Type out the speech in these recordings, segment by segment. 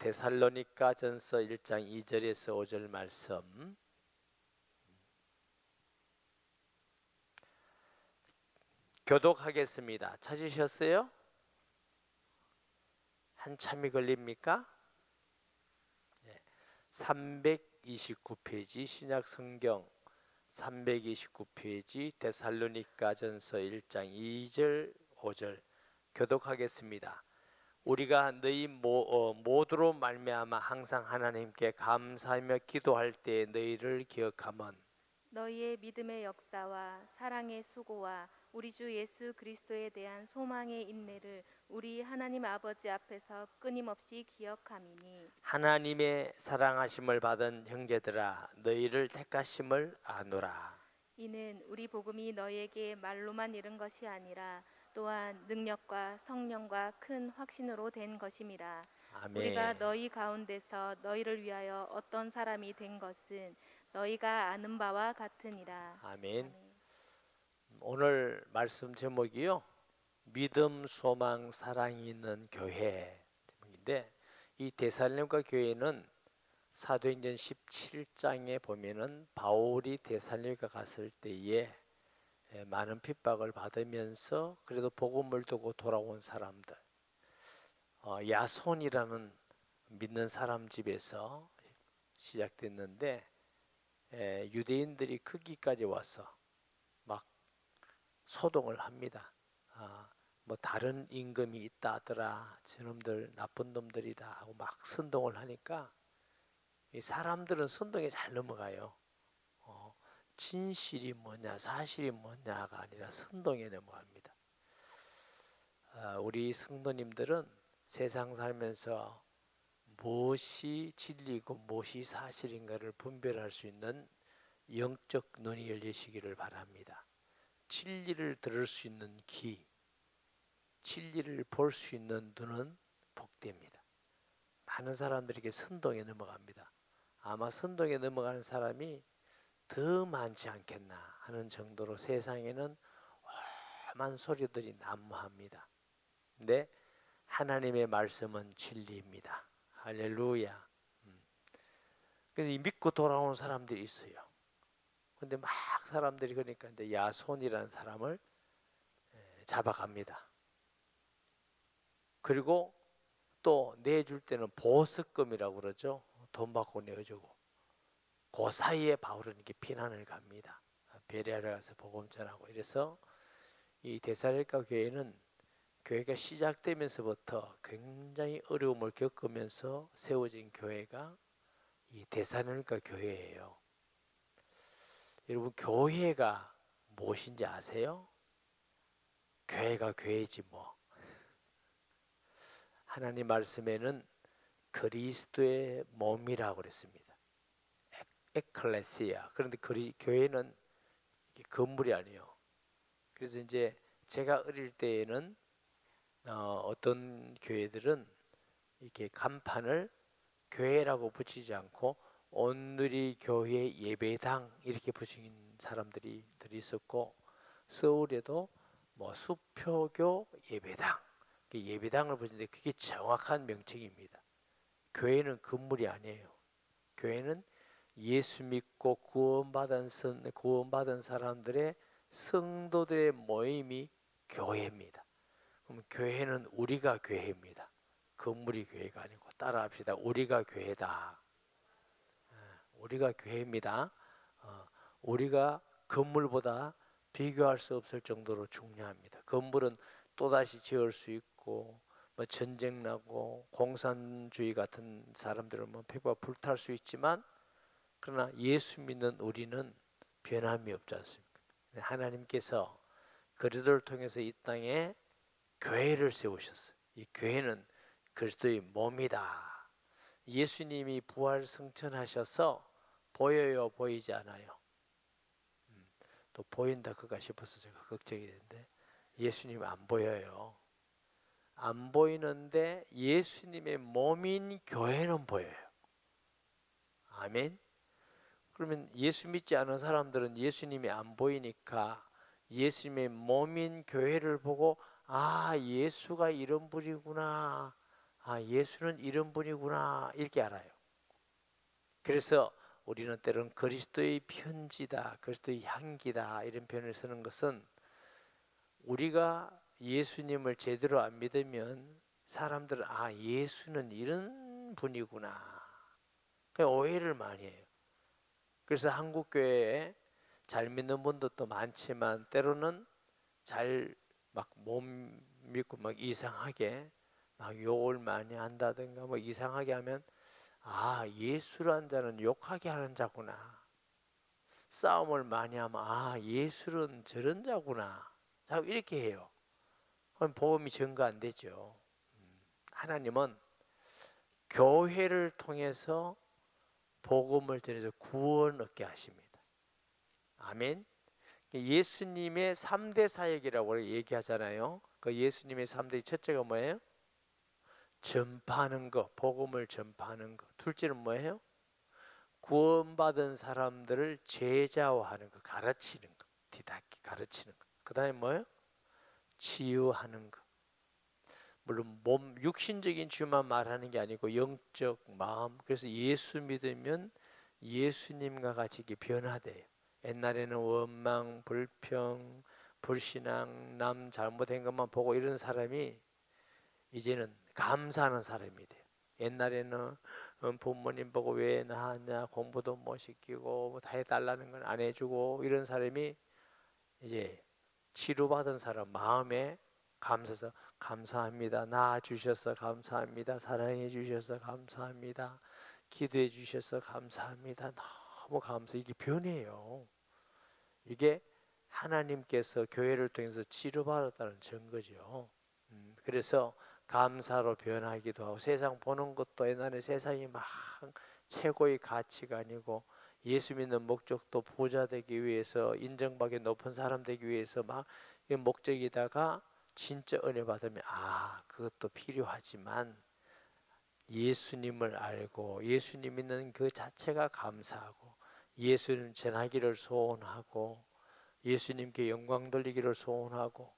데살로니가전서 1장 2절에서 5절 말씀 교독하겠습니다. 찾으셨어요? 한참이 걸립니까? 329페이지 신약성경 329페이지 데살로니가전서 1장 2절 5절 교독하겠습니다. 우리가 너희 모두로 말미암아 항상 하나님께 감사하며 기도할 때 너희를 기억함은 너희의 믿음의 역사와 사랑의 수고와 우리 주 예수 그리스도에 대한 소망의 인내를 우리 하나님 아버지 앞에서 끊임없이 기억함이니 하나님의 사랑하심을 받은 형제들아 너희를 택하심을 아노라. 이는 우리 복음이 너희에게 말로만 이른 것이 아니라 또한 능력과 성령과 큰 확신으로 된 것임이라. 아멘. 우리가 너희 가운데서 너희를 위하여 어떤 사람이 된 것은 너희가 아는 바와 같으니라. 아멘. 오늘 말씀 제목이요, 믿음, 소망, 사랑이 있는 교회 제목인데, 이 데살로니가 교회는 사도행전 17장에 보면은 바울이 데살로니가 갔을 때에 많은 핍박을 받으면서 그래도 복음을 두고 돌아온 사람들, 야손이라는 믿는 사람 집에서 시작됐는데 유대인들이 거기까지 와서 막 소동을 합니다. 뭐 다른 임금이 있다 하더라, 저놈들 나쁜 놈들이다 하고 막 선동을 하니까 이 사람들은 선동에 잘 넘어가요. 진실이 뭐냐 사실이 뭐냐가 아니라 선동에 넘어갑니다. 우리 성도님들은 세상 살면서 무엇이 진리고 무엇이 사실인가를 분별할 수 있는 영적 눈이 열리시기를 바랍니다. 진리를 들을 수 있는 귀, 진리를 볼 수 있는 눈은 복됩니다. 많은 사람들에게 선동에 넘어갑니다. 아마 선동에 넘어가는 사람이 더 많지 않겠나 하는 정도로 세상에는 험한 소리들이 난무합니다. 근데 하나님의 말씀은 진리입니다. 할렐루야. 그래서 믿고 돌아오는 사람들이 있어요. 근데 막 사람들이 그러니까 이제 야손이라는 사람을 잡아갑니다. 그리고 또 내줄 때는 보석금이라고 그러죠. 돈 받고 내어주고. 그 사이에 바울은 이렇게 피난을 갑니다. 베레아를 가서 복음 전하고. 이래서 이 데살로니가 교회는 교회가 시작되면서부터 굉장히 어려움을 겪으면서 세워진 교회가 이 데살로니가 교회예요. 여러분, 교회가 무엇인지 아세요? 교회가 교회지 뭐. 하나님 말씀에는 그리스도의 몸이라고 그랬습니다. 에클레시아. 그런데 교회는 건물이 아니에요. 그래서 이제 제가 어릴 때에는 어떤 교회들은 이렇게 간판을 교회라고 붙이지 않고 온누리 교회 예배당 이렇게 붙인 사람들이 있었고, 서울에도 뭐 수표교 예배당, 예배당을 붙이는데 그게 정확한 명칭입니다. 교회는 건물이 아니에요. 교회는 예수 믿고 구원받은 사람들의 성도들의 모임이 교회입니다. 그럼 교회는 우리가 교회입니다. 건물이 교회가 아니고. 따라합시다. 우리가 교회다. 우리가 교회입니다. 우리가 건물보다 비교할 수 없을 정도로 중요합니다. 건물은 또다시 지을 수 있고 뭐 전쟁 나고 공산주의 같은 사람들은 뭐 폐가 불탈 수 있지만, 그러나 예수 믿는 우리는 변함이 없지 않습니까? 하나님께서 그리스도를 통해서 이 땅에 교회를 세우셨어요. 이 교회는 그리스도의 몸이다. 예수님이 부활 승천하셔서 보여요, 보이지 않아요? 또 보인다 그가 싶어서 제가 걱정이 되는데, 예수님 안 보여요. 안 보이는데 예수님의 몸인 교회는 보여요. 아멘. 그러면 예수 믿지 않은 사람들은 예수님이 안 보이니까 예수님의 몸인 교회를 보고, 아, 예수가 이런 분이구나 아, 예수는 이런 분이구나 이렇게 알아요. 그래서 우리는 때로는 그리스도의 편지다, 그리스도의 향기다 이런 표현을 쓰는 것은 우리가 예수님을 제대로 안 믿으면 사람들은 아, 예수는 이런 분이구나, 그냥 오해를 많이 해요. 그래서 한국교회에 잘 믿는 분들도 많지만 때로는 잘 막 못 믿고 막 이상하게 막 욕을 많이 한다든가 뭐 이상하게 하면 아, 예수란 자는 욕하게 하는 자구나. 싸움을 많이 하면 아, 예수는 저런 자구나. 자꾸 이렇게 해요. 그럼 복음이 증거 안 되죠. 하나님은 교회를 통해서 복음을 전해서 구원 얻게 하십니다. 아멘. 예수님의 3대 사역이라고 얘기하잖아요. 그 예수님의 3대 첫째가 뭐예요? 전파하는 거, 복음을 전파하는 거. 둘째는 뭐예요? 구원받은 사람들을 제자화하는 거, 가르치는 거, 디다키 가르치는 거. 그 다음에 뭐예요? 치유하는 거. 물론 몸 육신적인 치유만 말하는 게 아니고 영적 마음. 그래서 예수 믿으면 예수님과 같이 변화돼요. 옛날에는 원망, 불평, 불신앙, 남 잘못된 것만 보고 이런 사람이 이제는 감사하는 사람이 돼요. 옛날에는 부모님 보고 왜 낳았냐, 공부도 못 시키고 다 해달라는 건 안 해주고 이런 사람이 이제 치료받은 사람 마음에 감사해서 감사합니다. 낳아주셔서 감사합니다. 사랑해 주셔서 감사합니다. 기도해 주셔서 감사합니다. 너무 감사. 이게 변해요. 이게 하나님께서 교회를 통해서 치료받았다는 증거죠. 그래서 감사로 변하기도 하고 세상 보는 것도 옛날에 세상이 막 최고의 가치가 아니고 예수 믿는 목적도 부자 되기 위해서 인정받기 높은 사람 되기 위해서 막 이 목적이다가 진짜 은혜 받으면 아, 그것도 필요하지만 예수님을 알고 예수님 믿는 그 자체가 감사하고 예수님 전하기를 소원하고 예수님께 영광 돌리기를 소원하고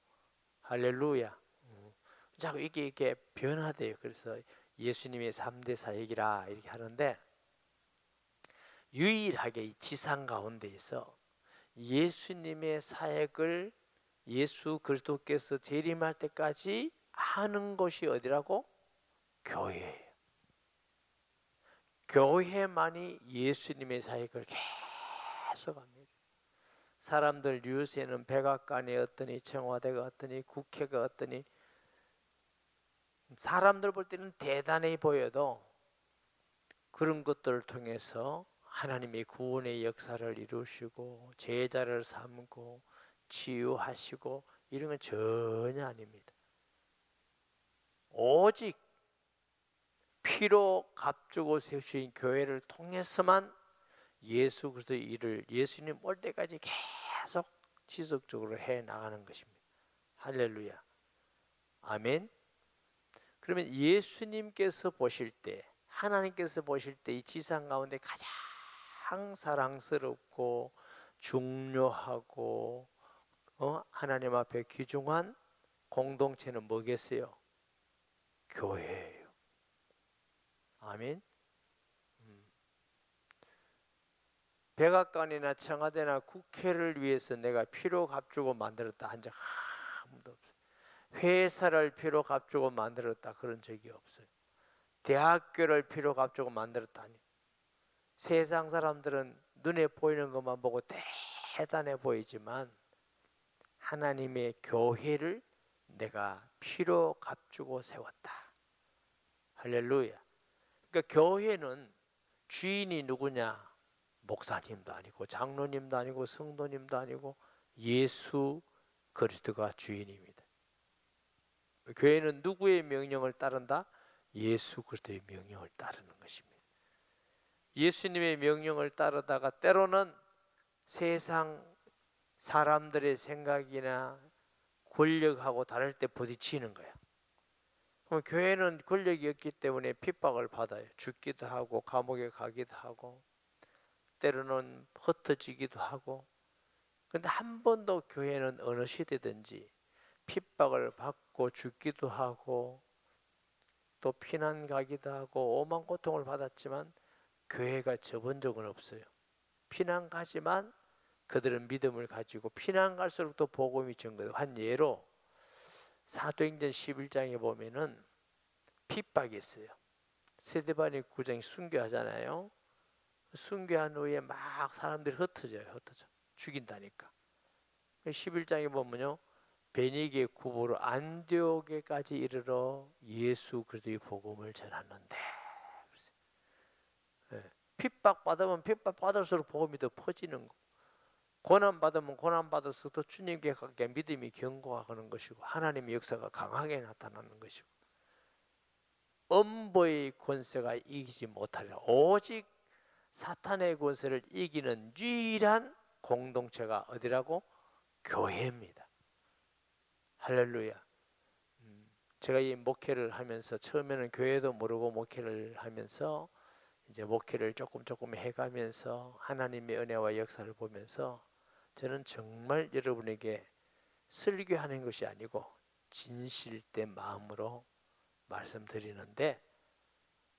할렐루야. 자꾸 이게 변화돼요. 그래서 예수님의 3대 사역이라 이렇게 하는데 유일하게 이 지상 가운데에서 예수님의 사역을 예수 그리스도께서 재림할 때까지 하는 것이 어디라고? 교회예요. 교회만이 예수님의 사역을 계속 합니다. 사람들 뉴스에는 백악관이 어떠니 청와대가 어떠니 국회가 어떠니 사람들 볼 때는 대단해 보여도 그런 것들을 통해서 하나님의 구원의 역사를 이루시고 제자를 삼고 치유하시고 이런 건 전혀 아닙니다. 오직 피로 값주고 세우신 교회를 통해서만 예수 그리스도의 일을 예수님 올 때까지 계속 지속적으로 해 나가는 것입니다. 할렐루야. 아멘. 그러면 예수님께서 보실 때 하나님께서 보실 때 이 지상 가운데 가장 사랑스럽고 중요하고 하나님 앞에 귀중한 공동체는 뭐겠어요? 교회예요. 아멘. 백악관이나 청와대나 국회를 위해서 내가 피로 값주고 만들었다 한 적 아무도 없어요. 회사를 피로 값주고 만들었다 그런 적이 없어요. 대학교를 피로 값주고 만들었다니. 세상 사람들은 눈에 보이는 것만 보고 대단해 보이지만 하나님의 교회를 내가 피로 값주고 세웠다. 할렐루야. 그러니까 교회는 주인이 누구냐? 목사님도 아니고 장로님도 아니고 성도님도 아니고 예수 그리스도가 주인입니다. 교회는 누구의 명령을 따른다? 예수 그리스도의 명령을 따르는 것입니다. 예수님의 명령을 따르다가 때로는 세상 사람들의 생각이나 권력하고 다를 때 부딪히는 거야. 그럼 교회는 권력이 없기 때문에 핍박을 받아요. 죽기도 하고 감옥에 가기도 하고 때로는 흩어지기도 하고. 그런데 한 번도 교회는 어느 시대든지 핍박을 받고 죽기도 하고 또 피난 가기도 하고 오만 고통을 받았지만 교회가 접은 적은 없어요. 피난 가지만 그들은 믿음을 가지고 피난 갈수록 또 복음이 전거돼요. 한 예로 사도행전 11장에 보면은 핍박이 있어요. 스데반이 구장이 순교하잖아요. 순교한 후에 막 사람들이 흩어져요. 죽인다니까. 11장에 보면요, 베니게 구보로 안디옥에까지 이르러 예수 그리스도의 복음을 전하는데, 핍박 받으면 핍박 받을수록 복음이 더 퍼지는 거. 고난 받으면 고난 받을수록 더 주님께 가까이 믿음이 견고하는 것이고 하나님의 역사가 강하게 나타나는 것이고 음보의 권세가 이기지 못하리라. 오직 사탄의 권세를 이기는 유일한 공동체가 어디라고? 교회입니다. 할렐루야. 제가 이 목회를 하면서 처음에는 교회도 모르고 목회를 하면서 이제 목회를 조금 해가면서 하나님의 은혜와 역사를 보면서 저는 정말 여러분에게 설교하는 것이 아니고 진실된 마음으로 말씀드리는데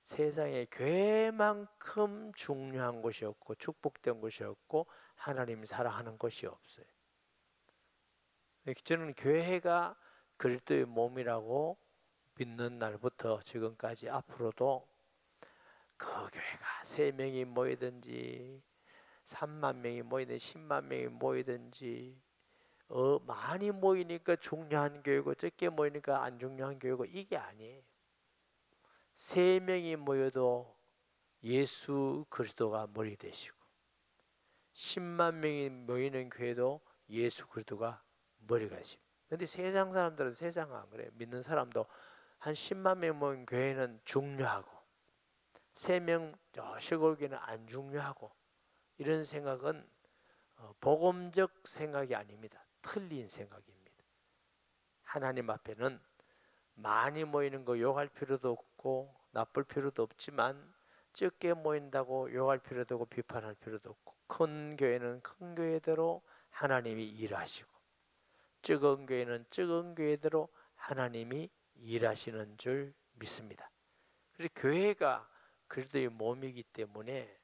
세상에 교회만큼 중요한 것이 없고 축복된 것이 없고 하나님 사랑하는 것이 없어요. 저는 교회가 그리스도의 몸이라고 믿는 날부터 지금까지 앞으로도 그 교회가 3명이 모이든지 3만 명이 모이든지 10만 명이 모이든지 많이 모이니까 중요한 교회고 적게 모이니까 안 중요한 교회고 이게 아니에요. 3명이 모여도 예수 그리스도가 머리 되시고 10만 명이 모이는 교회도 예수 그리스도가 머리가 되시고. 근데 세상 사람들은 세상 안 그래요. 믿는 사람도 한 10만 명 모인 교회는 중요하고 3명 시골 교회는 안 중요하고 이런 생각은 복음적 생각이 아닙니다. 틀린 생각입니다. 하나님 앞에는 많이 모이는 거 욕할 필요도 없고 나쁠 필요도 없지만 적게 모인다고 욕할 필요도 없고 비판할 필요도 없고 큰 교회는 큰 교회대로 하나님이 일하시고 적은 교회는 적은 교회대로 하나님이 일하시는 줄 믿습니다. 그래서 교회가 그리스도의 몸이기 때문에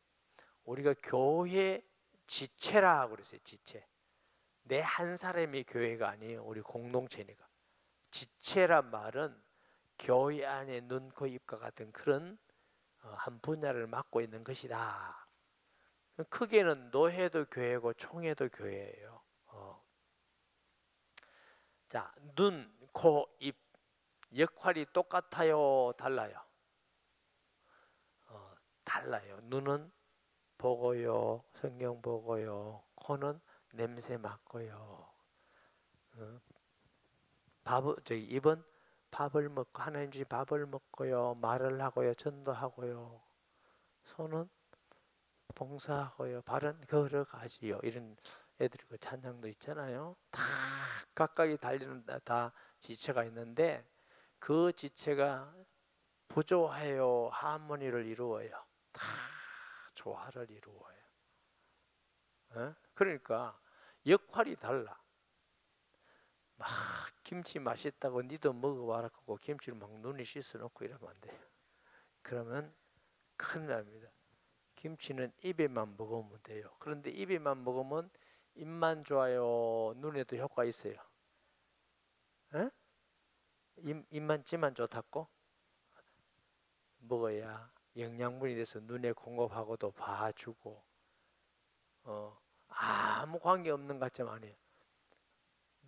우리가 교회 지체라 그랬어요. 지체. 내 한 사람이 교회가 아니에요. 우리 공동체니까. 지체란 말은 교회 안에 눈, 코, 입과 같은 그런 한 분야를 맡고 있는 것이다. 크게는 노회도 교회고 총회도 교회예요. 자, 눈, 코, 입 역할이 똑같아요? 달라요? 달라요. 눈은 보고요, 성경 보고요. 코는 냄새 맡고요. 입은 밥을 먹고 하나님 주신 밥을 먹고요. 말을 하고요. 전도하고요. 손은 봉사하고요. 발은 걸어가지요. 이런 애들이 그 찬양도 있잖아요. 다 각각이 달리는 다 지체가 있는데 그 지체가 부조하여 하모니를 이루어요. 다 조화를 이루어요. 그러니까 역할이 달라. 막 김치 맛있다고 니도 먹어봐라 하고 김치를 막 눈에 씻어놓고 이러면 안 돼요. 그러면 큰일 납니다. 김치는 입에만 먹으면 돼요. 그런데 입에만 먹으면 입만 좋아요? 눈에도 효과 있어요? 입만 찌만 좋다고? 먹어야 영양분이 돼서 눈에 공급하고도 봐주고 아무 관계없는 것 같지만 아니에요.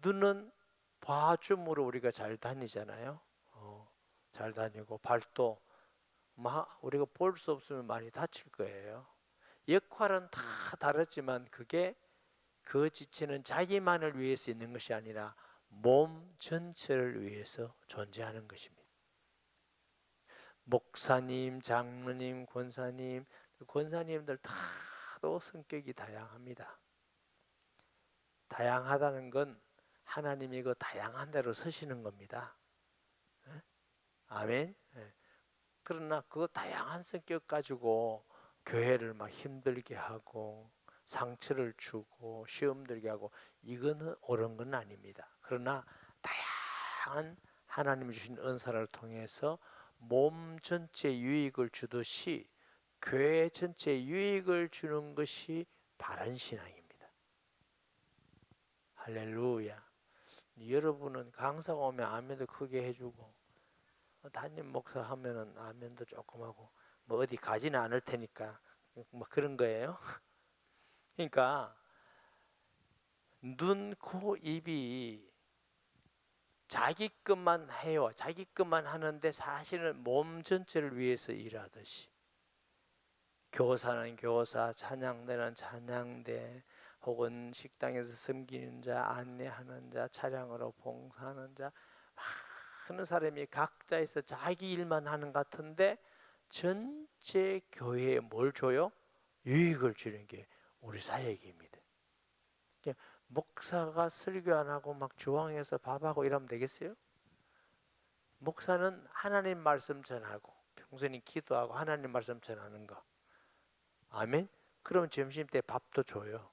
눈은 봐줌으로 우리가 잘 다니잖아요. 잘 다니고 발도 우리가 볼 수 없으면 많이 다칠 거예요. 역할은 다 다르지만 그게 그 지체는 자기만을 위해서 있는 것이 아니라 몸 전체를 위해서 존재하는 것입니다. 목사님, 장로님, 권사님들 다도 성격이 다양합니다. 다양하다는 건 하나님이 그 다양한 대로 서시는 겁니다. 아멘. 그러나 그 다양한 성격 가지고 교회를 막 힘들게 하고 상처를 주고 시험 들게 하고 이거는 옳은 건 아닙니다. 그러나 다양한 하나님이 주신 은사를 통해서 몸 전체에 유익을 주듯이 교회 전체에 유익을 주는 것이 바른 신앙입니다. 할렐루야. 여러분은 강사가 오면 아멘도 크게 해주고 담임 목사 하면은 아멘도 조금 하고 뭐 어디 가지는 않을 테니까 뭐 그런 거예요. 그러니까 눈, 코, 입이 자기 것만 해요. 자기 것만 하는데 사실은 몸 전체를 위해서 일하듯이 교사는 교사, 찬양대는 찬양대, 혹은 식당에서 섬기는 자, 안내하는 자, 차량으로 봉사하는 자, 많은 사람이 각자에서 자기 일만 하는 것 같은데 전체 교회에 뭘 줘요? 유익을 주는 게 우리 사역입니다. 목사가 설교 안 하고 막 주황에서 밥하고 이러면 되겠어요? 목사는 하나님 말씀 전하고 평소에 기도하고 하나님 말씀 전하는 거. 아멘? 그럼 점심때 밥도 줘요.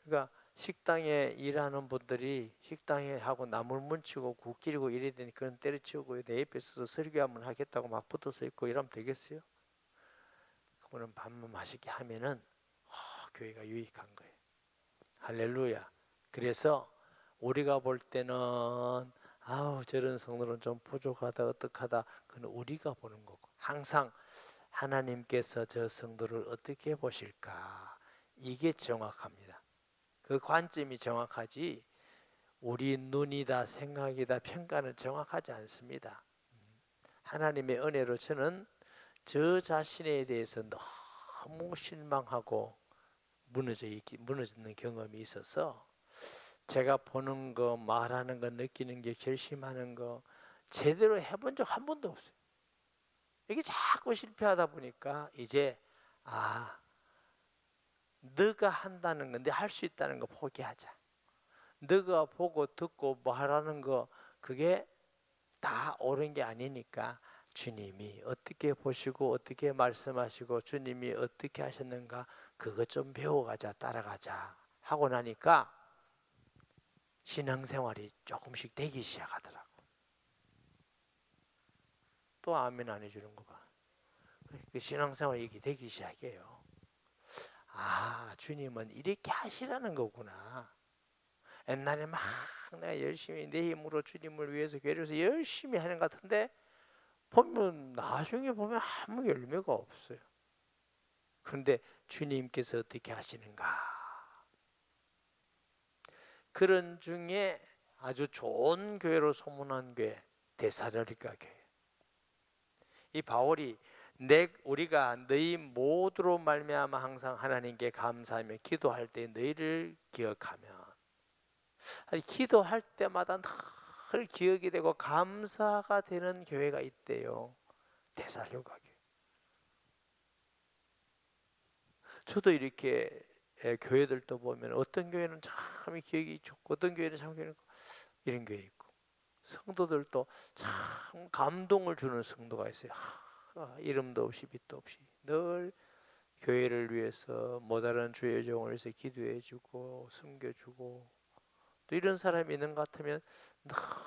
그러니까 식당에 일하는 분들이 식당에 하고 나물 문치고 국 끓이고 이래야 되니 그건 때려치우고 내 옆에 서서 설교하면 하겠다고 막 붙어서 있고 이러면 되겠어요? 그러면 밥만 맛있게 하면은 교회가 유익한 거예요. 할렐루야. 그래서 우리가 볼 때는 아우 저런 성도는 좀 부족하다 어떡하다 그건 우리가 보는 거고 항상 하나님께서 저 성도를 어떻게 보실까 이게 정확합니다. 그 관점이 정확하지 우리 눈이다 생각이다 평가는 정확하지 않습니다. 하나님의 은혜로 저는 저 자신에 대해서 너무 실망하고 무너지는 경험이 있어서 제가 보는 거, 말하는 거, 느끼는 게, 결심하는 거 제대로 해본 적 한 번도 없어요. 이게 자꾸 실패하다 보니까 이제 너가 한다는 거, 너 할 수 있다는 거 포기하자. 너가 보고 듣고 말하는 거 그게 다 옳은 게 아니니까 주님이 어떻게 보시고 어떻게 말씀하시고 주님이 어떻게 하셨는가 그것 좀 배워가자 따라가자 하고 나니까 신앙생활이 조금씩 되기 시작하더라고. 또 아멘 안 해주는 거 봐. 신앙생활이 이렇게 되기 시작해요. 주님은 이렇게 하시라는 거구나. 옛날에 막 내가 열심히 내 힘으로 주님을 위해서 교회에서 열심히 하는 것 같은데 보면 나중에 보면 아무 열매가 없어요. 그런데 주님께서 어떻게 하시는가? 그런 중에 아주 좋은 교회로 소문난 교회 데살로니가 교회. 이 바울이 우리가 너희 모두로 말미암아 항상 하나님께 감사하며 기도할 때 너희를 기억하면 기도할 때마다 늘 기억이 되고 감사가 되는 교회가 있대요. 데살로니가 교회. 저도 이렇게 교회들도 보면 어떤 교회는 참 기억이 좋고 어떤 교회는 참 이런 교회 있고 성도들도 참 감동을 주는 성도가 있어요. 이름도 없이 빛도 없이 늘 교회를 위해서 모자란 주의 종을 위해서 기도해주고 숨겨주고 또 이런 사람이 있는 것 같으면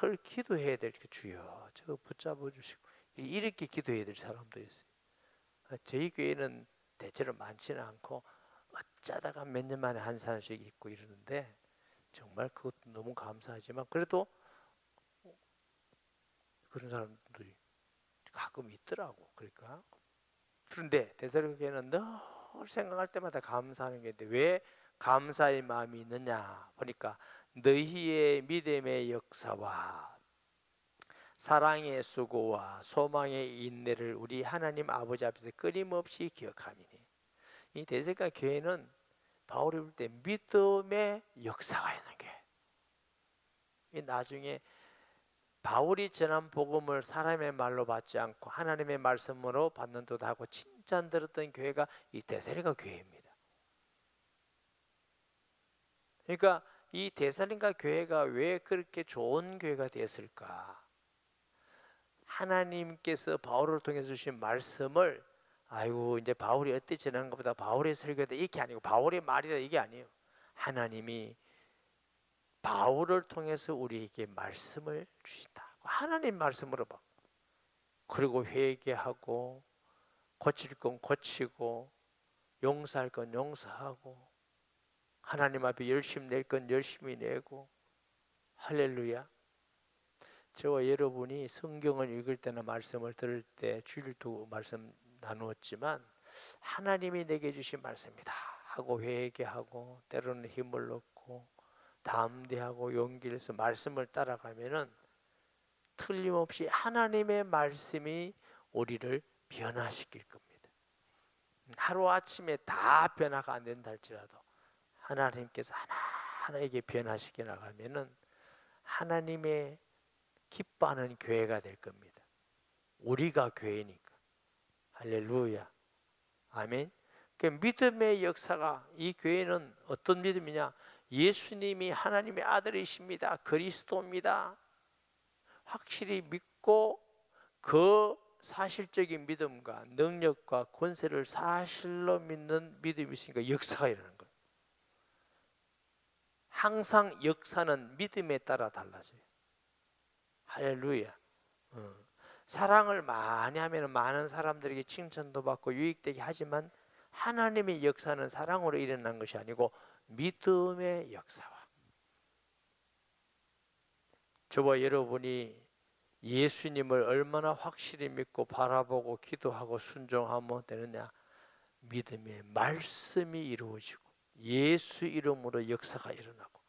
늘 기도해야 될 주여 저 붙잡아 주시고 이렇게 기도해야 될 사람도 있어요. 저희 교회는 대체로 많지는 않고 어쩌다가 몇 년 만에 한 사람씩 있고 이러는데 정말 그것도 너무 감사하지만 그래도 그런 사람들이 가끔 있더라고. 그러니까 그런데 데살로니가 교회는 늘 생각할 때마다 감사하는 게 있는데 왜 감사의 마음이 있느냐 보니까 너희의 믿음의 역사와 사랑의 수고와 소망의 인내를 우리 하나님 아버지 앞에서 끊임없이 기억함이니 이 데살로니가 교회는 바울이 볼 때 믿음의 역사가 있는 교회. 나중에 바울이 전한 복음을 사람의 말로 받지 않고 하나님의 말씀으로 받는 듯 하고 칭찬 들었던 교회가 이 데살로니가 교회입니다. 그러니까 이 데살로니가 교회가 왜 그렇게 좋은 교회가 되었을까? 하나님께서 바울을 통해 주신 말씀을 이제 바울이 어떻게 전하는 것보다 바울의 설교다 이게 아니고 바울의 말이다 이게 아니에요. 하나님이 바울을 통해서 우리에게 말씀을 주신다. 하나님 말씀으로 봐. 그리고 회개하고 고칠 건 고치고 용서할 건 용서하고 하나님 앞에 열심히 낼 건 열심히 내고. 할렐루야. 저와 여러분이 성경을 읽을 때나 말씀을 들을 때 주일 두고 말씀 나누었지만 하나님이 내게 주신 말씀이다 하고 회개하고 때로는 힘을 얻고 담대하고 용기를 내서 말씀을 따라가면은 틀림없이 하나님의 말씀이 우리를 변화시킬 겁니다. 하루아침에 다 변화가 안 된다 할지라도 하나님께서 하나하나에게 변화시켜 나가면은 하나님의 기뻐하는 교회가 될 겁니다. 우리가 교회니까. 할렐루야. 아멘. 그 믿음의 역사가, 이 교회는 어떤 믿음이냐? 예수님이 하나님의 아들이십니다. 그리스도입니다. 확실히 믿고 그 사실적인 믿음과 능력과 권세를 사실로 믿는 믿음이 있으니까 역사가 일어나는 거예요. 항상 역사는 믿음에 따라 달라져요. 할렐루야. 사랑을 많이 하면 많은 사람들에게 칭찬도 받고 유익되게 하지만 하나님의 역사는 사랑으로 일어난 것이 아니고 믿음의 역사와. 저와 여러분이 예수님을 얼마나 확실히 믿고 바라보고 기도하고 순종하면 되느냐? 믿음의 말씀이 이루어지고 예수 이름으로 역사가 일어나고,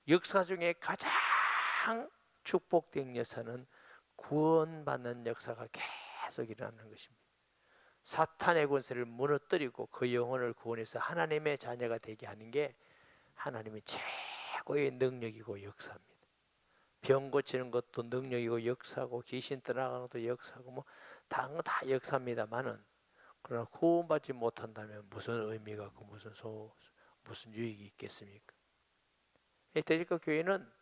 역사 중에 가장 축복된 역사는 구원받는 역사가 계속 일어나는 것입니다. 사탄의 권세를 무너뜨리고 그 영혼을 구원해서 하나님의 자녀가 되게 하는 게 하나님의 최고의 능력이고 역사입니다. 병 고치는 것도 능력이고 역사고, 귀신 떠나가는 것도 역사고, 뭐 다른 거 다 역사입니다만은, 그러나 구원받지 못한다면 무슨 의미가 있고 무슨 유익이 있겠습니까? 대적과 교회는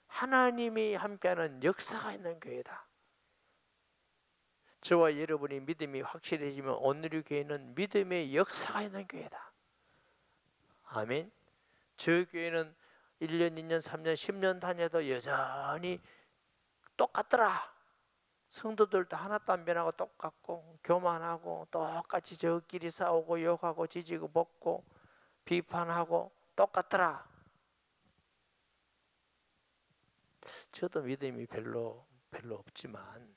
하나님이 함께하는 역사가 있는 교회다. 저와 여러분이 믿음이 확실해지면 오늘의 교회는 믿음의 역사가 있는 교회다. 아멘. 저 교회는 1년, 2년, 3년, 10년 다녀도 여전히 똑같더라. 성도들도 하나도 안 변하고 똑같고 교만하고 똑같이 저끼리 싸우고 욕하고 지지고 볶고 비판하고 똑같더라. 저도 믿음이 별로 없지만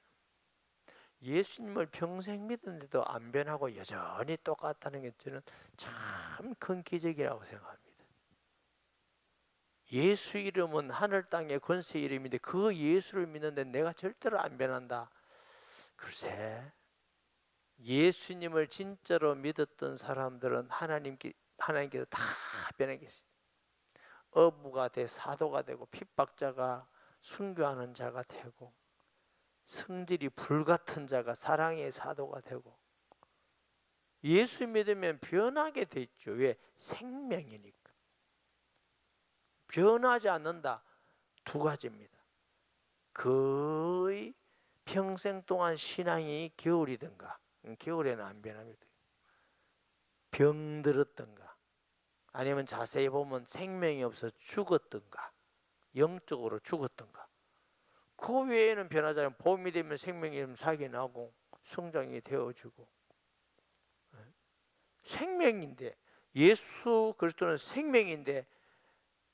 예수님을 평생 믿었는데도 안 변하고 여전히 똑같다는 게 저는 참 큰 기적이라고 생각합니다. 예수 이름은 하늘 땅의 권세 이름인데 그 예수를 믿는데 내가 절대로 안 변한다. 글쎄, 예수님을 진짜로 믿었던 사람들은 하나님께서 다 변하겠어요. 어부가 돼 사도가 되고 핍박자가 순교하는 자가 되고 성질이 불같은 자가 사랑의 사도가 되고, 예수 믿으면 변하게 돼 있죠. 왜? 생명이니까. 변하지 않는다. 두 가지입니다. 거의 평생 동안 신앙이 겨울이든가, 겨울에는 안 변합니다. 병들었던가, 아니면 자세히 보면 생명이 없어 죽었던가, 영적으로 죽었던가. 그 외에는 변하잖아요. 봄이 되면 생명이 되면 살게 나고 성장이 되어지고. 생명인데, 예수 그리스도는 생명인데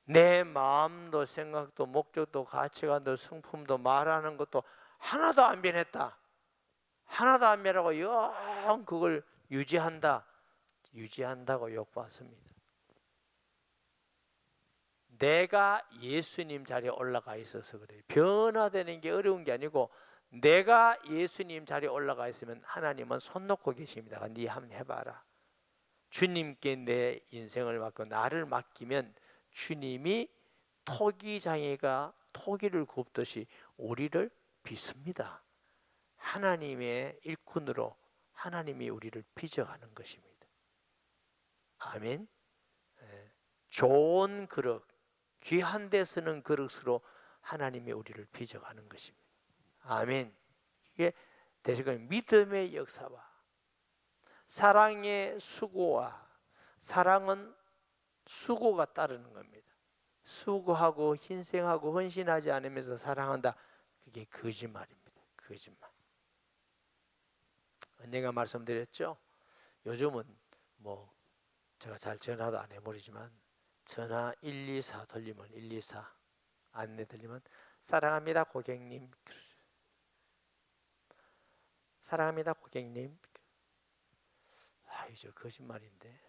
내 마음도 생각도 목적도 가치관도 성품도 말하는 것도 하나도 안 변했다. 하나도 안 변하고 영 그걸 유지한다고 욕받습니다. 내가 예수님 자리에 올라가 있어서 그래요. 변화되는 게 어려운 게 아니고 내가 예수님 자리에 올라가 있으면 하나님은 손 놓고 계십니다. 네 한번 해봐라. 주님께 내 인생을 맡고 나를 맡기면 주님이 토기장이가 토기를 굽듯이 우리를 빚습니다. 하나님의 일꾼으로 하나님이 우리를 빚어가는 것입니다. 아멘. 좋은 그릇, 귀한 데 쓰는 그릇으로 하나님이 우리를 빚어가는 것입니다. 아멘. 이게 대신 믿음의 역사와 사랑의 수고와, 사랑은 수고가 따르는 겁니다. 수고하고 희생하고 헌신하지 않으면서 사랑한다. 그게 거짓말입니다. 거짓말. 언젠가 말씀드렸죠. 요즘은 뭐 제가 잘 전화도 안 해버리지만 전화 124 돌리면 124 안내 들리면 사랑합니다 고객님, 사랑합니다 고객님. 이제 거짓말인데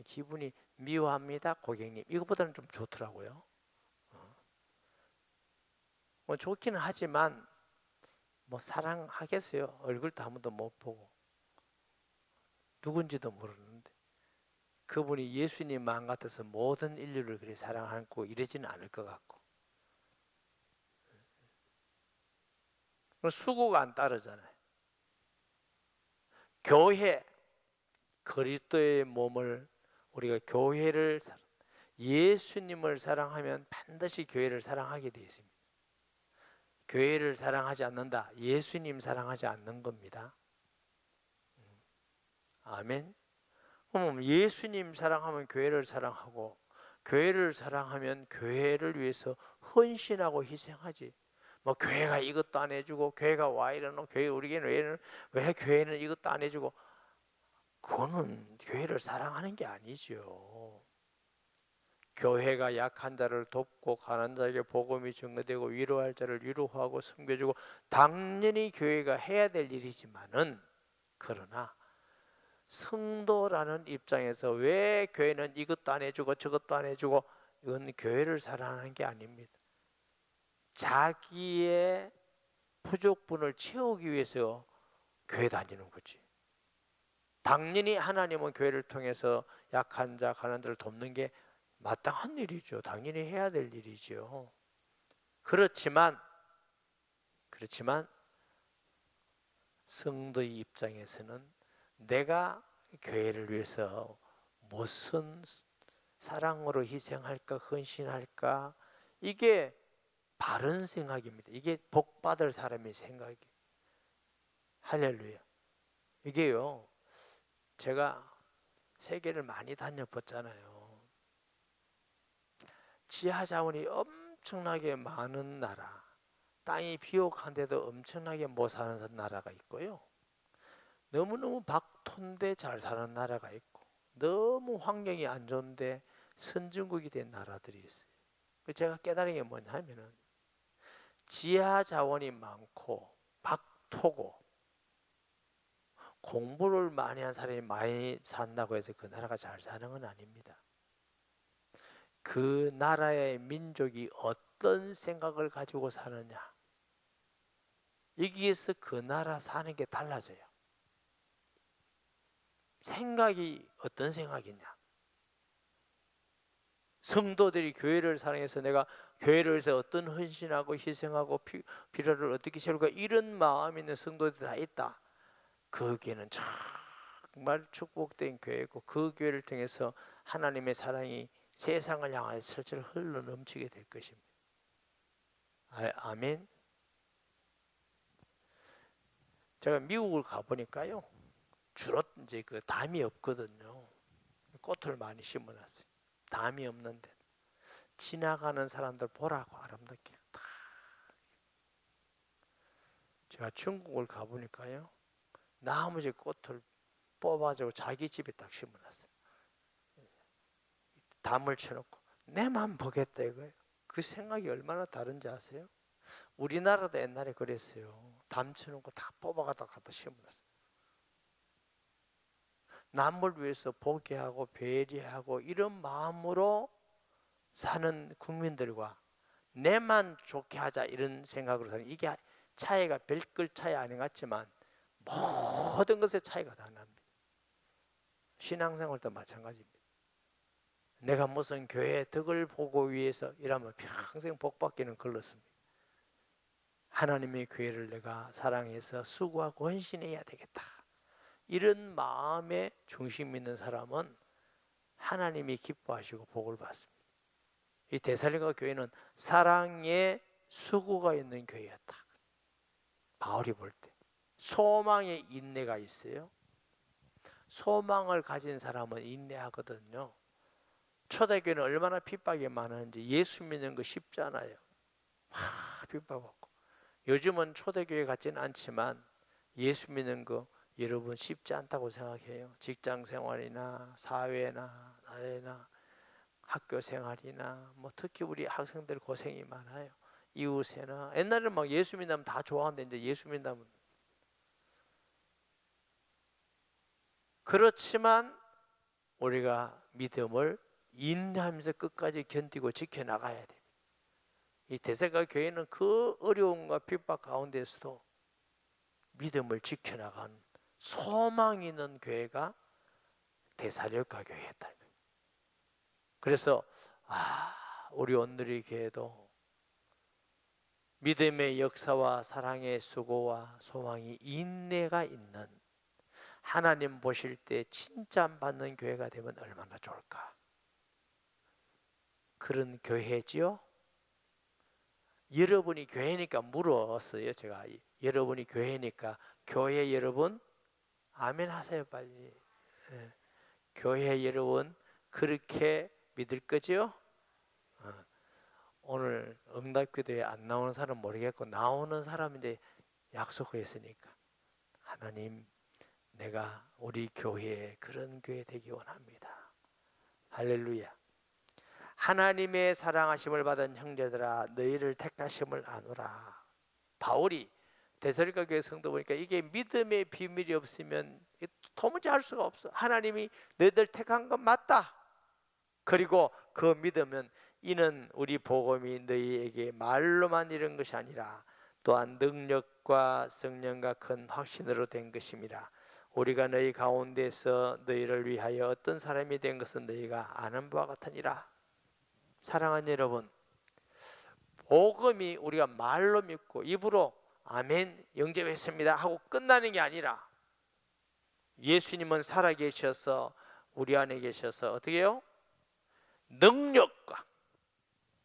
기분이 미워합니다 고객님, 이것보다는 좀 좋더라고요. 뭐 좋기는 하지만 뭐 사랑하겠어요? 얼굴도 한 번도 못 보고 누군지도 모르는데 그분이 예수님 마음 같아서 모든 인류를 그리 사랑하고 이러지는 않을 것 같고, 수고가 안 따르잖아요. 교회, 그리스도의 몸을 우리가 교회를 예수님을 사랑하면 반드시 교회를 사랑하게 되어 있습니다. 교회를 사랑하지 않는다, 예수님 사랑하지 않는 겁니다. 아멘. 그럼 예수님 사랑하면 교회를 사랑하고, 교회를 사랑하면 교회를 위해서 헌신하고 희생하지. 뭐 교회가 이것도 안 해주고, 교회가 와 이러노, 교회 우리 교회는 왜 교회는 이것도 안 해주고, 그거는 교회를 사랑하는 게 아니죠. 교회가 약한 자를 돕고 가난한 자에게 복음이 증거되고 위로할 자를 위로하고 섬겨주고, 당연히 교회가 해야 될 일이지만은, 그러나 성도라는 입장에서 왜 교회는 이것도 안 해주고 저것도 안 해주고, 이건 교회를 사랑하는 게 아닙니다. 자기의 부족분을 채우기 위해서 교회 다니는 거지. 당연히 하나님은 교회를 통해서 약한 자, 가난한 자를 돕는 게 마땅한 일이죠. 당연히 해야 될 일이죠. 그렇지만 성도의 입장에서는 내가 교회를 위해서 무슨 사랑으로 희생할까, 헌신할까, 이게 바른 생각입니다. 이게 복받을 사람의 생각이. 할렐루야. 이게요, 제가 세계를 많이 다녀봤잖아요. 지하 자원이 엄청나게 많은 나라, 땅이 비옥한데도 엄청나게 못 사는 나라가 있고요, 너무너무 박토인데 잘 사는 나라가 있고, 너무 환경이 안 좋은데 선진국이 된 나라들이 있어요. 제가 깨달은 게 뭐냐 하면은, 지하 자원이 많고 박토고 공부를 많이 한 사람이 많이 산다고 해서 그 나라가 잘 사는 건 아닙니다. 그 나라의 민족이 어떤 생각을 가지고 사느냐, 여기에서 그 나라 사는 게 달라져요. 생각이 어떤 생각이냐. 성도들이 교회를 사랑해서 내가 교회를 위해서 어떤 헌신하고 희생하고 필요를 어떻게 채울까, 이런 마음이 있는 성도들이 다 있다. 그 교회는 정말 축복된 교회고, 그 교회를 통해서 하나님의 사랑이 세상을 향하여 실제로 흘러 넘치게 될 것입니다. 아멘. 제가 미국을 가보니까요, 주로 이제 그 담이 없거든요. 꽃을 많이 심어놨어요. 담이 없는데 지나가는 사람들 보라고 아름답게 다. 제가 중국을 가보니까요, 나머지 꽃을 뽑아주고 자기 집에 딱 심어놨어요. 담을 쳐놓고 내만 보겠다 이거예요. 그 생각이 얼마나 다른지 아세요? 우리나라도 옛날에 그랬어요. 담 쳐놓고 다 뽑아가다 갖다 심어놨어요. 남을 위해서 보게 하고 배려하고 이런 마음으로 사는 국민들과 내만 좋게 하자 이런 생각으로 사는, 이게 차이가 별걸 차이 아닌 것 같지만 모든 것의 차이가 다 납니다. 신앙생활도 마찬가지입니다. 내가 무슨 교회의 덕을 보고 위해서 이러면 평생 복받기는 걸렸습니다. 하나님의 교회를 내가 사랑해서 수고하고 헌신해야 되겠다, 이런 마음의 중심 있는 사람은 하나님이 기뻐하시고 복을 받습니다. 이 데살로니가 교회는 사랑의 수고가 있는 교회였다. 바울이 볼 때 소망의 인내가 있어요. 소망을 가진 사람은 인내하거든요. 초대교회는 얼마나 핍박이 많은지, 예수 믿는 거 쉽지 않아요. 핍박받고. 요즘은 초대교회 같지는 않지만 예수 믿는 거 여러분 쉽지 않다고 생각해요. 직장 생활이나 사회나 나라나 학교 생활이나 뭐 특히 우리 학생들 고생이 많아요. 이웃에나 옛날에는 막 예수 믿으면 다 좋아하는데 이제 예수 믿으면 그렇지만 우리가 믿음을 인내하면서 끝까지 견디고 지켜나가야 돼. 이 대세가 교회는 그 어려움과 핍박 가운데서도 믿음을 지켜나가는 소망이 있는 교회가 대사력가 교회였다. 그래서 우리 온누리 교회도 믿음의 역사와 사랑의 수고와 소망이 인내가 있는 하나님 보실 때 칭찬받는 교회가 되면 얼마나 좋을까. 그런 교회지요. 여러분이 교회니까 물었어요. 제가 여러분이 교회니까 교회 여러분 아멘 하세요 빨리. 교회 여러분 그렇게 믿을 거죠? 오늘 응답기도에 안 나오는 사람 모르겠고 나오는 사람 이제 약속했으니까 하나님 내가 우리 교회에 그런 교회 되기 원합니다. 할렐루야. 하나님의 사랑하심을 받은 형제들아 너희를 택하심을 아노라. 바울이 데살로니가 교회 성도 보니까 이게 믿음의 비밀이 없으면 도무지 할 수가 없어. 하나님이 너희들 택한 건 맞다. 그리고 그 믿음은 이는 우리 복음이 너희에게 말로만 이른 것이 아니라 또한 능력과 성령과 큰 확신으로 된 것임이라. 우리가 너희 가운데서 너희를 위하여 어떤 사람이 된 것은 너희가 아는 바와 같으니라. 사랑하는 여러분, 복음이 우리가 말로 믿고 입으로 아멘 영접했습니다 하고 끝나는 게 아니라 예수님은 살아계셔서 우리 안에 계셔서 어떻게 해요? 능력과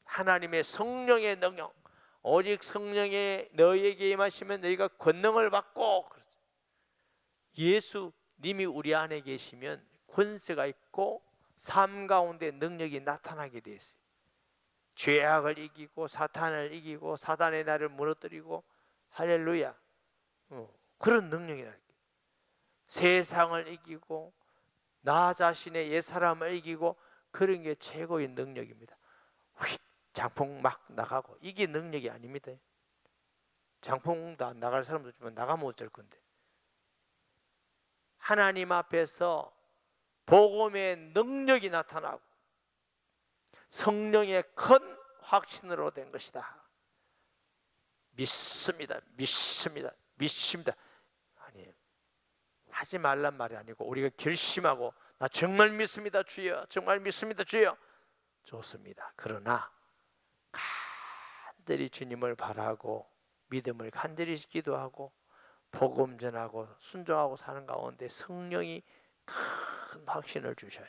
하나님의 성령의 능력, 오직 성령의 너희에게 임하시면 너희가 권능을 받고, 예수님이 우리 안에 계시면 권세가 있고 삶 가운데 능력이 나타나게 되어 있어요. 죄악을 이기고 사탄을 이기고 사단의 날을 무너뜨리고 할렐루야. 그런 능력이 나요. 세상을 이기고 나 자신의 옛사람을 이기고 그런 게 최고의 능력입니다. 휙 장풍 막 나가고 이게 능력이 아닙니다. 장풍도 안 나갈 사람도 있지만 나가면 어쩔 건데 하나님 앞에서 복음의 능력이 나타나고 성령의 큰 확신으로 된 것이다. 믿습니다. 믿습니다. 믿습니다. 아니에요. 하지 말란 말이 아니고 우리가 결심하고 나 정말 믿습니다 주여, 정말 믿습니다 주여. 좋습니다. 그러나 간절히 주님을 바라고 믿음을 간절히 기도하고 복음 전하고 순종하고 사는 가운데 성령이 큰 확신을 주셔요.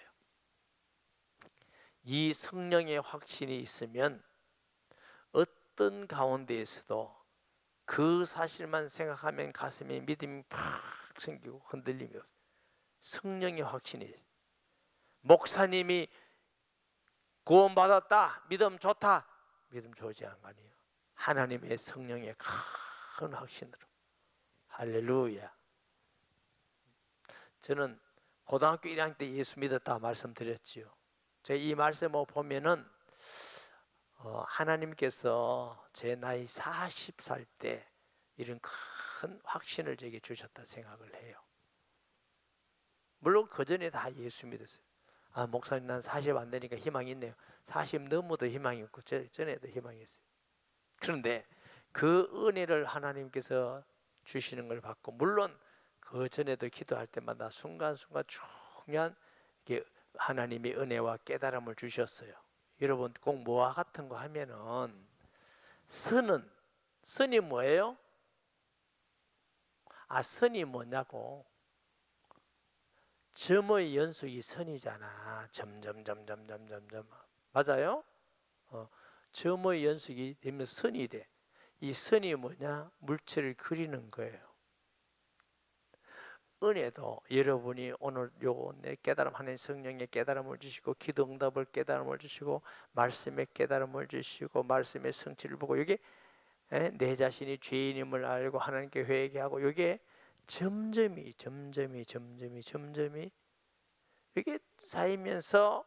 이 성령의 확신이 있으면 어떤 가운데에서도 그 사실만 생각하면 가슴에 믿음이 팍 생기고 흔들림이 없어요. 성령의 확신이 있어요. 목사님이 구원받았다, 믿음 좋다, 믿음 좋지 않은 거 아니에요. 하나님의 성령의 큰 확신으로. 할렐루야. 저는 고등학교 1학년 때 예수 믿었다 말씀드렸지요. 제가 이 말씀을 보면은 하나님께서 제 나이 40살 때 이런 큰 확신을 제게 주셨다 생각을 해요. 물론 그 전에 다 예수 믿었어요. 목사님 난 40 안 되니까 희망이 있네요. 40 넘어도 희망이 없고 전에도 희망이 있어요. 그런데 그 은혜를 하나님께서 주시는 걸 받고, 물론 그 전에도 기도할 때마다 순간순간 중요한 하나님의 은혜와 깨달음을 주셨어요. 여러분 꼭 뭐와 같은 거 하면은 선이 뭐예요? 선이 뭐냐고. 점의 연속이 선이잖아. 점점점점점점점. 맞아요? 점의 연속이 되면 선이 돼. 이 선이 뭐냐? 물체를 그리는 거예요. 은혜도 여러분이 오늘 내 깨달음, 하나님 성령의 깨달음을 주시고 기도 응답을 깨달음을 주시고 말씀의 깨달음을 주시고 말씀의 성취를 보고, 이게 내 자신이 죄인임을 알고 하나님께 회개하고, 이게 점점이 이렇게 쌓이면서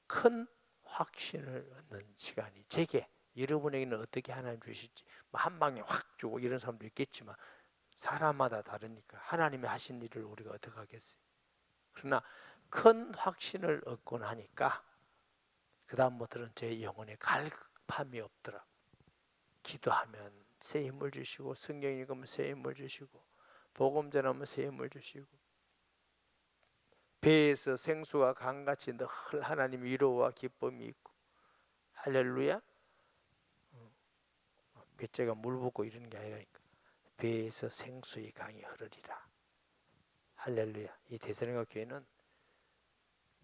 큰 확신을 얻는 시간이, 제게 여러분에게는 어떻게 하나님 주실지 뭐 한 방에 확 주고 이런 사람도 있겠지만 사람마다 다르니까 하나님이 하신 일을 우리가 어떻게 하겠어요? 그러나 큰 확신을 얻고 나니까 그 다음부터는 제 영혼에 갈급함이 없더라. 기도하면 새 힘을 주시고, 성경 읽으면 새 힘을 주시고, 복음 전하면 새 힘을 주시고, 배에서 생수가 강같이 늘 하나님 위로와 기쁨이 있고, 할렐루야. 배째가 물 붓고 이러는 게 아니라니까, 배에서 생수의 강이 흐르리라. 할렐루야. 이 데살로니가 교회는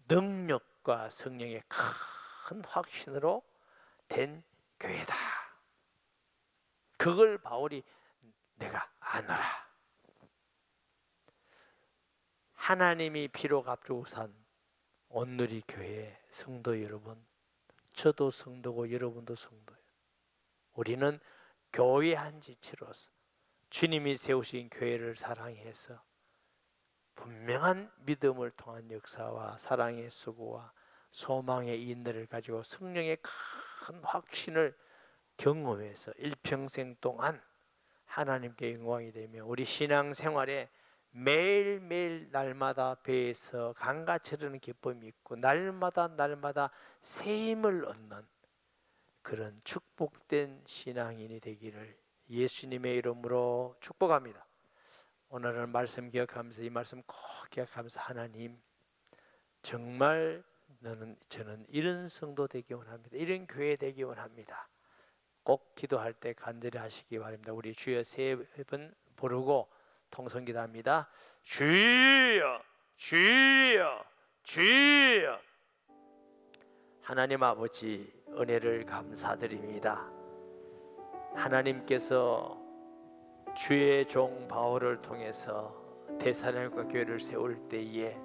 능력과 성령의 큰 확신으로 된 교회다. 그걸 바울이 내가 아노라. 하나님이 피로 값주고 산 온누리 교회 성도 여러분, 저도 성도고 여러분도 성도예요. 우리는 교회 한 지체로서 주님이 세우신 교회를 사랑해서 분명한 믿음을 통한 역사와 사랑의 수고와 소망의 인내를 가지고 성령의 큰 확신을 경험해서 일평생 동안 하나님께 영광이 되며 우리 신앙생활에 매일매일 날마다 배에서 강같이 흐르는 기쁨이 있고 날마다 새 힘을 얻는 그런 축복된 신앙인이 되기를 예수님의 이름으로 축복합니다. 오늘은 말씀 기억하면서 이 말씀 꼭 기억하면서 하나님, 정말 저는 이런 성도 되기 원합니다. 이런 교회 되기 원합니다. 꼭 기도할 때 간절히 하시기 바랍니다. 우리 주여 세 번 부르고 통성기도합니다. 주여 주여 주여. 하나님 아버지, 은혜를 감사드립니다. 하나님께서 주의 종 바울을 통해서 데살로니가 교회를 세울 때에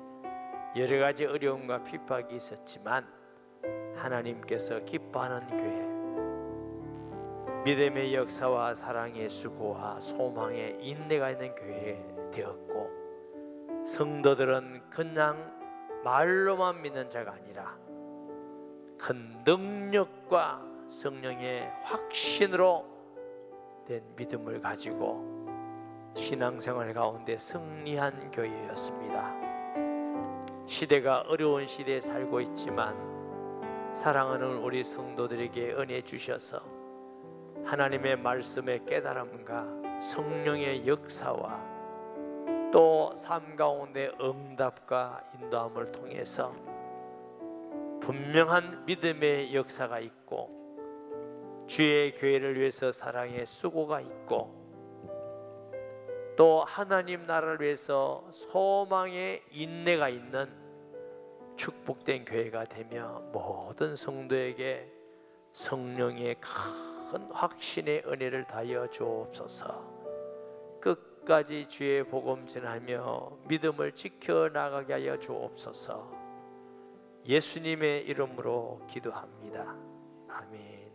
여러 가지 어려움과 핍박이 있었지만 하나님께서 기뻐하는 교회, 믿음의 역사와 사랑의 수고와 소망의 인내가 있는 교회 되었고, 성도들은 그냥 말로만 믿는 자가 아니라 큰 능력과 성령의 확신으로 된 믿음을 가지고 신앙생활 가운데 승리한 교회였습니다. 시대가 어려운 시대에 살고 있지만 사랑하는 우리 성도들에게 은혜 주셔서 하나님의 말씀의 깨달음과 성령의 역사와 또 삶 가운데 응답과 인도함을 통해서 분명한 믿음의 역사가 있고 주의 교회를 위해서 사랑의 수고가 있고 또 하나님 나라를 위해서 소망의 인내가 있는 축복된 교회가 되며 모든 성도에게 성령의 큰 확신의 은혜를 다하여 주옵소서. 끝까지 주의 복음 전하며 믿음을 지켜나가게 하여 주옵소서. 예수님의 이름으로 기도합니다. 아멘.